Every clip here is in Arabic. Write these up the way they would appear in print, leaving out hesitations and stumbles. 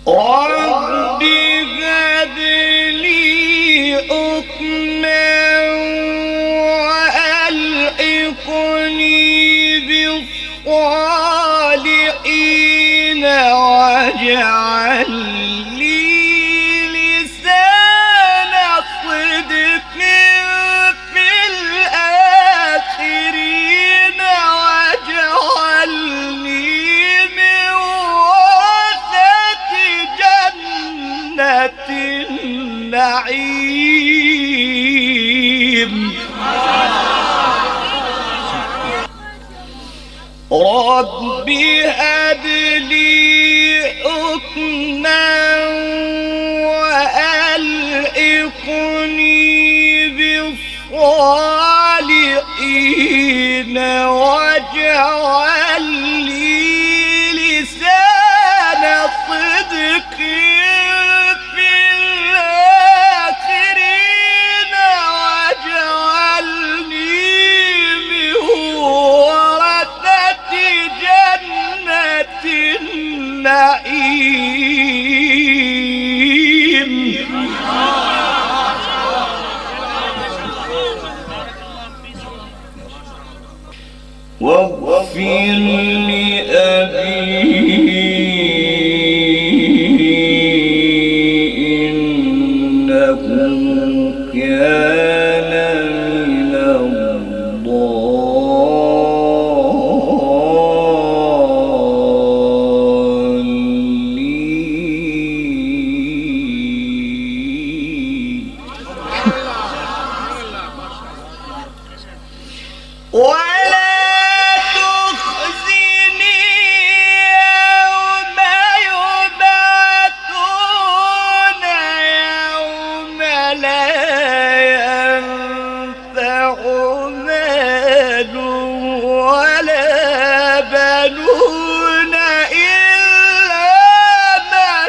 رب هب لي حكما وألحقني بالصالحين واجعل لي لسان صدق في الآخرين واجعلني من ورثة جنة النعيم. رب هب لي حكما وألحقني بالصالحين واجعل لي لسان صدق في الآخرين واجعلني من ورثة جنة النعيم. واغفر لأبي إنه كان من الضالين. ولا تخزني يوم يبعثون يوم لا ينفع مال ولا بنون إلا من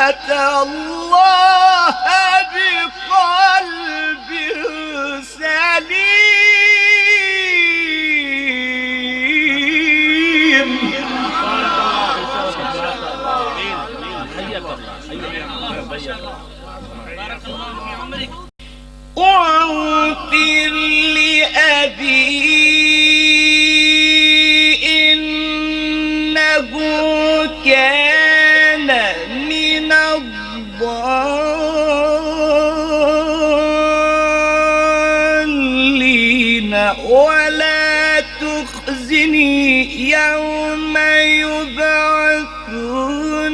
أتى الله بقلب سليم. واغفر لأبي إنه كان من الضالين. ولا تخزني يوم يبعثون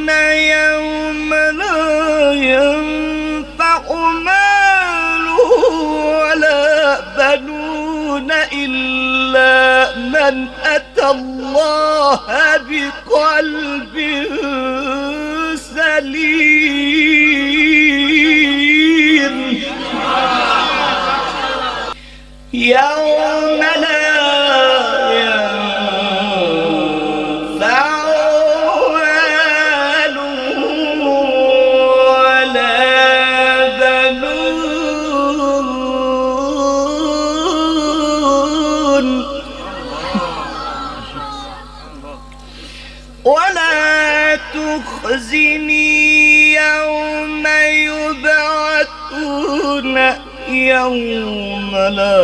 يوم لا ينفع مال ولا بنون إلا من أتى الله بقلب سليم. يوم لا ينفع مال ولا بنون ولا تخزني يوم يبعثون يوم لا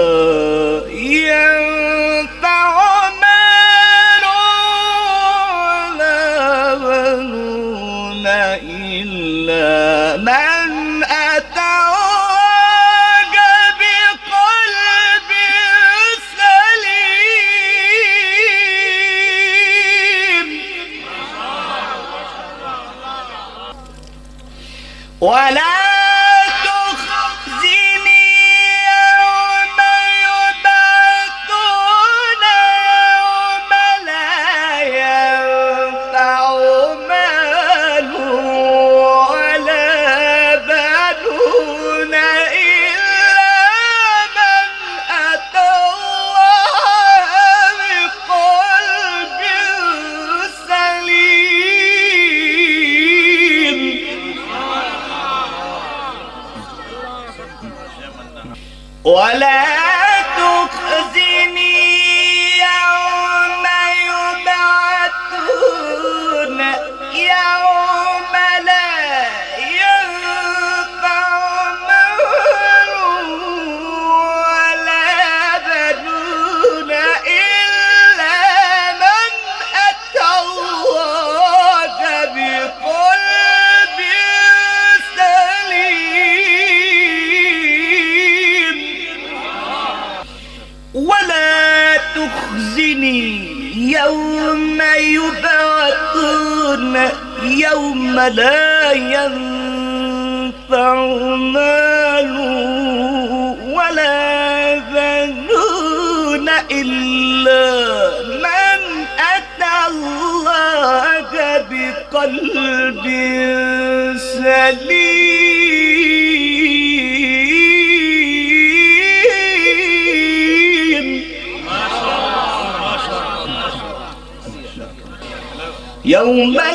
ينفع مال ولا بنون إلا من أتى الله بقلب سليم. ولا ولا تخزني يوم يبعثون يوم لا يوم لا ينفع مال ولا بنون إلا من أتى الله بقلب سليم. يوم لا